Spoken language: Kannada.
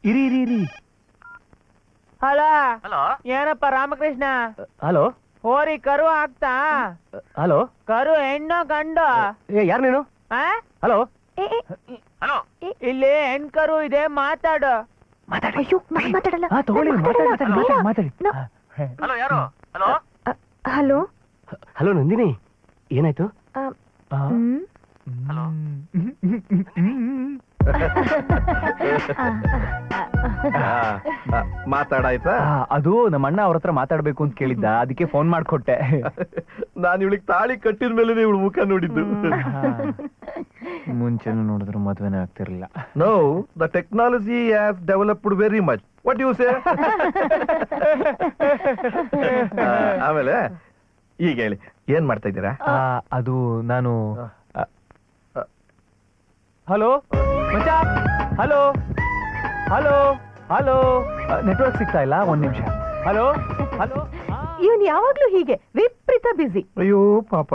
ಇರಿ ಇರಿ ಇರಿ. ಹಲೋ ಹಲೋ ಏನಪ್ಪ ರಾಮಕೃಷ್ಣ? ಹಲೋ ಹೋರಿ ಕರು ಆಗ್ತಾ? ಹಲೋ ಕರು ಹೆಣ್ಣೋ ಗಂಡು? ಯಾರು ನೀನು? ಆ? ಹಲೋ ಹಲೋ ಇಲ್ಲಿ ಹೆಣ್ ಕರು ಇದೆ, ಮಾತಾಡು. ಅಯ್ಯೋ ನಾನ್ ಮಾತಾಡಲ್ಲ. ತಗೊಳ್ಳಿ, ಮಾತಾಡಿ. ಹಲೋ ಯಾರು? ಹಲೋ ಹಲೋ ಹಲೋ ನಂದಿನಿ, ಏನಾಯ್ತು? ಹಲೋ ಮಾತಾಡಾಯ್ತಾ? ಅದು ನಮ್ಮ ಅಣ್ಣ ಅವ್ರ ಹತ್ರ ಮಾತಾಡ್ಬೇಕು ಅಂತ ಕೇಳಿದ್ದ, ಅದಕ್ಕೆ ಫೋನ್ ಮಾಡ್ಕೊಟ್ಟೆ. ನಾನು ಇವಳಿಗೆ ತಾಳಿ ಕಟ್ಟಿದ ಮೇಲೆ ಇವಳು ಮುಖ ನೋಡಿದ್ದು. ಮುಂಚೆನೂ ನೋಡಿದ್ರು ಮದ್ವೆನೇ ಆಗ್ತಿರ್ಲಿಲ್ಲ. No, the technology has developed very much. What you say? ಆಮೇಲೆ ಈಗ ಹೇಳಿ, ಏನ್ ಮಾಡ್ತಾ ಇದ್ದೀರಾ? ಅದು ನಾನು ಹಲೋ ಮಚ್ಚಾ, ಹಲೋ ಹಲೋ ಹಲೋ, ನೆಟ್ವರ್ಕ್ ಸಿಗ್ತಾ ಇಲ್ಲ, ಒಂದ್ ನಿಮಿಷ. Hello hello. ಇವನ್ ಯಾವಾಗ್ಲೂ ಹೀಗೆ ವಿಪರೀತ ಬಿಸಿ. ಅಯ್ಯೋ ಪಾಪ,